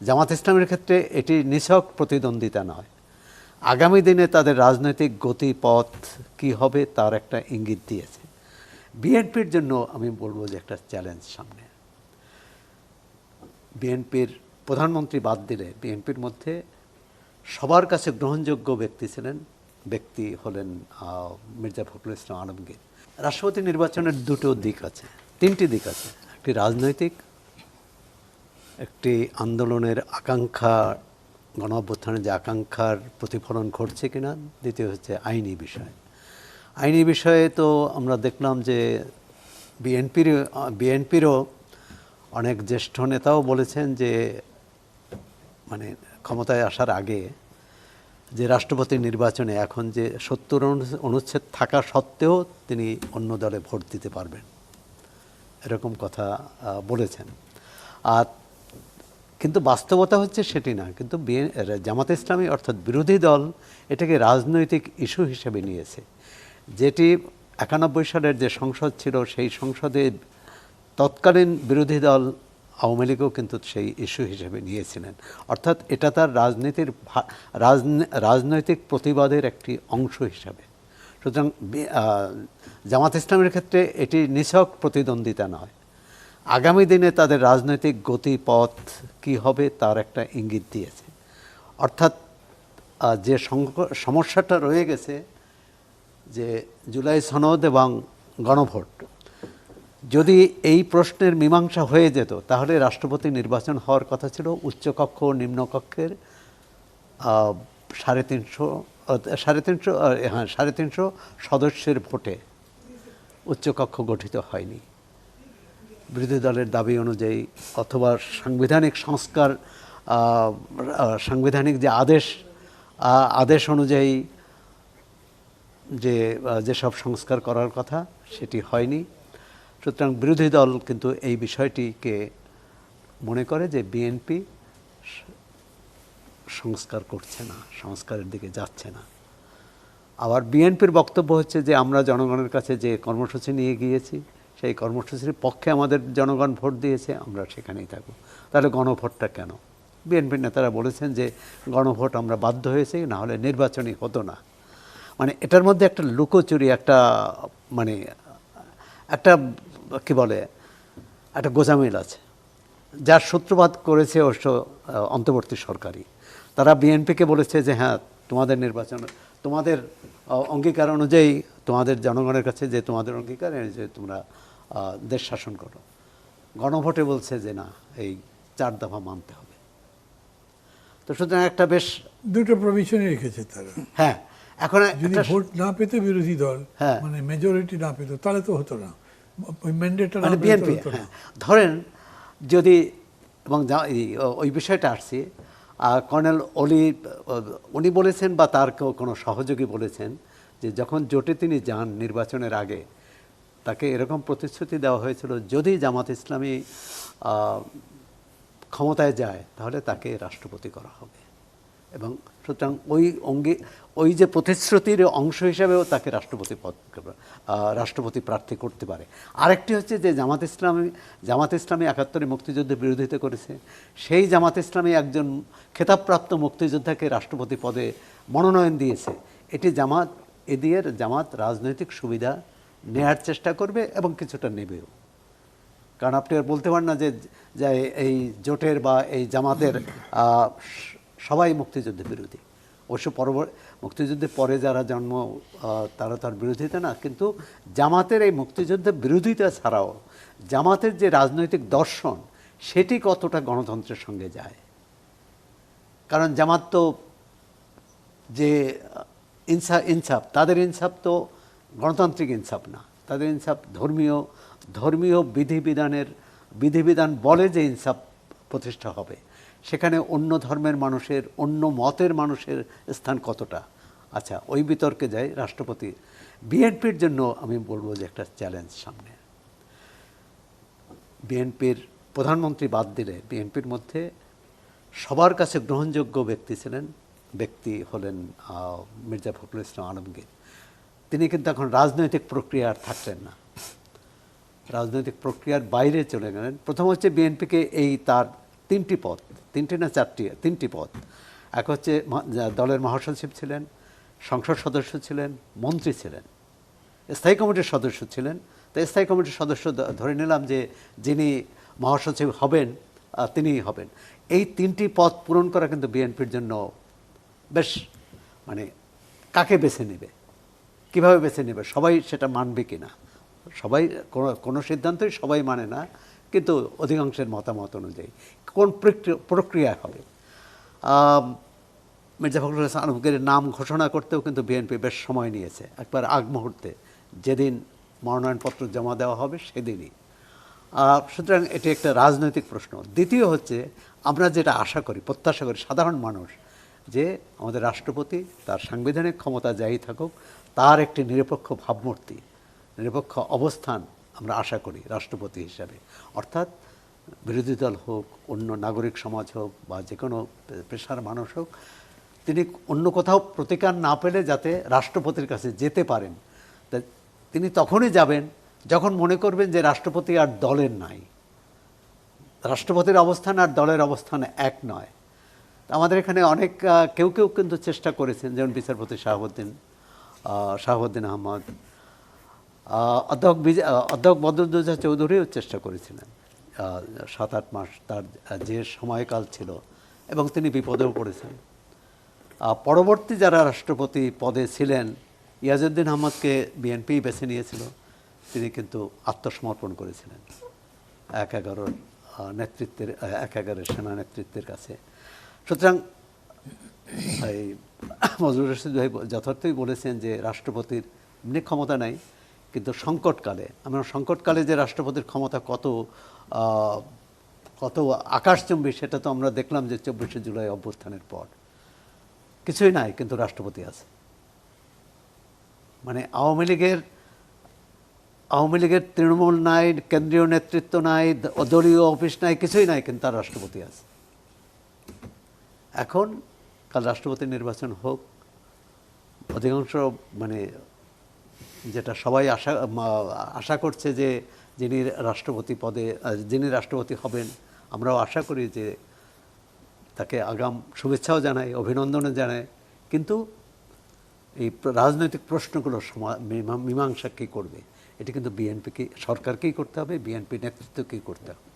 জামাত ইসলামের ক্ষেত্রে এটি নিছক প্রতিদ্বন্দ্বিতা নয়, আগামী দিনে তাদের রাজনৈতিক গতিপথ কি হবে তার একটা ইঙ্গিত দিয়েছে। বিএনপির জন্য আমি বলবো যে একটা চ্যালেঞ্জ সামনে। বিএনপির প্রধানমন্ত্রী বাদ দিলে বিএনপির মধ্যে সবার কাছে গ্রহণযোগ্য ব্যক্তি হলেন মির্জা ফখরুল ইসলাম আলমগীর। রাষ্ট্রপতি নির্বাচনের দুটো দিক আছে, তিনটি দিক আছে। একটি রাজনৈতিক, একটি আন্দোলনের আকাঙ্ক্ষা, গণ অভ্যুত্থানের যে আকাঙ্ক্ষার প্রতিফলন ঘটছে কিনা, দ্বিতীয় হচ্ছে আইনি বিষয়। আইনি বিষয়ে তো আমরা দেখলাম যে বিএনপিরও অনেক জ্যেষ্ঠ নেতাও বলেছেন যে মানে ক্ষমতায় আসার আগে যে রাষ্ট্রপতি নির্বাচনে এখন যে 70 অনুচ্ছেদ থাকা সত্ত্বেও তিনি অন্য দলে ভোট দিতে পারবেন, এরকম কথা বলেছেন। আর কিন্তু বাস্তবতা হচ্ছে সেটি না। কিন্তু জামাত ইসলামী অর্থাৎ বিরোধী দল এটাকে রাজনৈতিক ইস্যু হিসেবে নিয়েছে, যেটি 91 সালের যে সংসদ ছিল সেই সংসদে তৎকালীন বিরোধী দল আওয়ামী লীগও কিন্তু সেই ইস্যু হিসেবে নিয়েছিলেন। অর্থাৎ এটা তার রাজনৈতিক প্রতিবাদের একটি অংশ হিসাবে। সুতরাং জামাত ইসলামের ক্ষেত্রে এটি নিছক প্রতিদ্বন্দ্বিতা নয়, আগামী দিনে তাদের রাজনৈতিক গতিপথ কি হবে তার একটা ইঙ্গিত দিয়েছে। অর্থাৎ যে সমস্যাটা রয়ে গেছে যে জুলাই সনদ এবং গণভোট, যদি এই প্রশ্নের মীমাংসা হয়ে যেত তাহলে রাষ্ট্রপতি নির্বাচন হওয়ার কথা ছিল উচ্চকক্ষ ও নিম্নকক্ষের 350 সদস্যের ভোটে। উচ্চকক্ষ গঠিত হয়নি বিরোধী দলের দাবি অনুযায়ী, অথবা সাংবিধানিক যে আদেশ অনুযায়ী যেসব সংস্কার করার কথা সেটি হয়নি। সুতরাং বিরোধী দল কিন্তু এই বিষয়টিকে মনে করে যে বিএনপি সংস্কার করছে না, সংস্কারের দিকে যাচ্ছে না। আবার বিএনপির বক্তব্য হচ্ছে যে আমরা জনগণের কাছে যে কর্মসূচি নিয়ে গিয়েছি সেই কর্মসূচির পক্ষে আমাদের জনগণ ভোট দিয়েছে, আমরা সেখানেই থাকব। তাহলে গণভোটটা কেন? বিএনপির নেতারা বলেছেন যে গণভোট আমরা বাধ্য হয়েছি, না হলে নির্বাচনই হতো না। মানে এটার মধ্যে একটা লুকোচুরি, একটা কি বলে, একটা গোজামিল আছে, যার সূত্রপাত করেছে অবশ্য অন্তর্বর্তী সরকারই। তারা বিএনপিকে বলেছে যে হ্যাঁ, তোমাদের নির্বাচন, তোমাদের অঙ্গীকার অনুযায়ী, তোমাদের জনগণের কাছে যে তোমাদের অঙ্গীকার যে তোমরা দেশ শাসন করো। গণভোটে বলছে যে না, এই 4 দফা মানতে হবে। তো সুতরাং একটা বেশ দুটো প্রভিশনই রেখেছে তারা। হ্যাঁ, এখন যদি ভোট না পেতে বিরোধী দল, মানে মেজরিটি না পেত, তাহলে তো হতো না, ওই ম্যান্ডেটটা মানে বিএনপি। ধরেন যদি, এবং ওই বিষয়টা আসছি, কর্নেল অলি উনি বলেছেন বা তার কোনো সহযোগী বলেছেন যে যখন জোটে তিনি যান নির্বাচনের আগে, তাকে এরকম প্রতিশ্রুতি দেওয়া হয়েছিল যদি জামাত ইসলামী ক্ষমতায় যায় তাহলে তাকে রাষ্ট্রপতি করা হবে। এবং সুতরাং ওই যে প্রতিশ্রুতির অংশ হিসাবেও তাকে রাষ্ট্রপতি প্রার্থী করতে পারে। আরেকটি হচ্ছে যে জামাত ইসলামী 71 মুক্তিযুদ্ধে বিরোধিতা করেছে, সেই জামাত ইসলামী একজন খেতাবপ্রাপ্ত মুক্তিযোদ্ধাকে রাষ্ট্রপতি পদে মনোনয়ন দিয়েছে। এটি জামাত রাজনৈতিক সুবিধা নেয়ার চেষ্টা করবে এবং কিছুটা নেবেও। কারণ আপনি আর বলতে পারেন না যে এই জোটের বা এই জামাতের সবাই মুক্তিযুদ্ধ বিরোধী। অবশ্য মুক্তিযুদ্ধের পরে যারা জন্ম তারা তার বিরোধিতা না, কিন্তু জামাতের এই মুক্তিযুদ্ধের বিরোধিতা ছাড়াও জামাতের যে রাজনৈতিক দর্শন সেটি কতটা গণতন্ত্রের সঙ্গে যায়। কারণ জামাত তো যে ইনসাফ, তাদের ইনসাফ তো গণতান্ত্রিক ইনসাফ না, তাদের ইনসাফ ধর্মীয় বিধিবিধান বলে যে ইনসাফ প্রতিষ্ঠা হবে, সেখানে অন্য ধর্মের মানুষের, অন্য মতের মানুষের স্থান কতটা। আচ্ছা, ওই বিতর্কে যায় রাষ্ট্রপতি। বিএনপির জন্য আমি বলবো যে একটা চ্যালেঞ্জ সামনে। বিএনপির প্রধানমন্ত্রী বাদ দিলে বিএনপির মধ্যে সবার কাছে গ্রহণযোগ্য ব্যক্তি হলেন মির্জা ফখরুল ইসলাম আলমগীর। তিনি কিন্তু এখন রাজনৈতিক প্রক্রিয়া আর থাকলেন না, রাজনৈতিক প্রক্রিয়ার বাইরে চলে গেলেন। প্রথম হচ্ছে বিএনপিকে এই তার তিনটি পদ, তিনটি না চারটি, তিনটি পদ। এক হচ্ছে দলের মহাসচিব ছিলেন, সংসদ সদস্য ছিলেন, মন্ত্রী ছিলেন, স্থায়ী কমিটির সদস্য ছিলেন। তো স্থায়ী কমিটির সদস্য ধরে নিলাম যে যিনি মহাসচিব হবেন তিনিই হবেন। এই তিনটি পদ পূরণ করা কিন্তু বিএনপির জন্য বেশ মানে কাকে বেছে নেবে, কিভাবে বেছে নেবে, সবাই সেটা মানবে কি না, সবাই কোনো সিদ্ধান্তই সবাই মানে না, কিন্তু অধিকাংশের মতামত অনুযায়ী কোন প্রক্রিয়া হবে। মির্জা ফখরুল হাসান আলমগীরের নাম ঘোষণা করতেও কিন্তু বিএনপি বেশ সময় নিয়েছে, একবার আগ মুহূর্তে যেদিন মনোনয়নপত্র জমা দেওয়া হবে সেদিনই। সুতরাং এটি একটা রাজনৈতিক প্রশ্ন। দ্বিতীয় হচ্ছে আমরা যেটা আশা করি, প্রত্যাশা করি সাধারণ মানুষ, যে আমাদের রাষ্ট্রপতি তার সাংবিধানিক ক্ষমতা যাই থাকুক তার একটি নিরপেক্ষ ভাবমূর্তি, নিরপেক্ষ অবস্থান আমরা আশা করি রাষ্ট্রপতি হিসাবে। অর্থাৎ বিরোধী দল হোক, অন্য নাগরিক সমাজ হোক, বা যে কোনো পেশার মানুষ হোক, তিনি অন্য কোথাও প্রতিকার না পেলে যাতে রাষ্ট্রপতির কাছে যেতে পারেন। তিনি তখনই যাবেন যখন মনে করবেন যে রাষ্ট্রপতি আর দলের নাই, রাষ্ট্রপতির অবস্থান আর দলের অবস্থান এক নয়। আমাদের এখানে অনেক কেউ কিন্তু চেষ্টা করেছেন, যেমন বিচারপতি শাহাবুদ্দিন আহমদ, অধ্যক্ষ বদরুদ্দোজা চৌধুরীও চেষ্টা করেছিলেন 7-8 মাস তার যে সময়কাল ছিল, এবং তিনি বিপদেও পড়েছেন। পরবর্তী যারা রাষ্ট্রপতি পদে ছিলেন, ইয়াজউদ্দিন আহমদকে বিএনপি বেছে নিয়েছিল, তিনি কিন্তু আত্মসমর্পণ করেছিলেন 1/11 নেতৃত্বের, 1/11 সেনা নেতৃত্বের কাছে। সুতরাং এই মজরুল রশিদ ভাই যথার্থই বলেছেন যে রাষ্ট্রপতির এমনি ক্ষমতা নাই, কিন্তু সংকটকালে, আমরা সংকটকালে যে রাষ্ট্রপতির ক্ষমতা কত আকাশচুম্বী সেটা তো আমরা দেখলাম যে 24শে জুলাই অভ্যুত্থানের পর। কিছুই নাই, কিন্তু রাষ্ট্রপতি আছে। মানে আওয়ামী লীগের তৃণমূল নাই, কেন্দ্রীয় নেতৃত্ব নাই, দলীয় অফিস নাই, কিছুই নাই, কিন্তু তার রাষ্ট্রপতি আছে। এখন কাল রাষ্ট্রপতি নির্বাচন হোক, অধিকাংশ মানে যেটা সবাই আশা করছে যে যিনি রাষ্ট্রপতি হবেন, আমরাও আশা করি যে তাকে আগাম শুভেচ্ছাও জানাই, অভিনন্দনও জানাই। কিন্তু এই রাজনৈতিক প্রশ্নগুলোর মীমাংসা কী করবে, এটি কিন্তু সরকারকেই করতে হবে, বিএনপি নেতৃত্বকেই করতে হবে।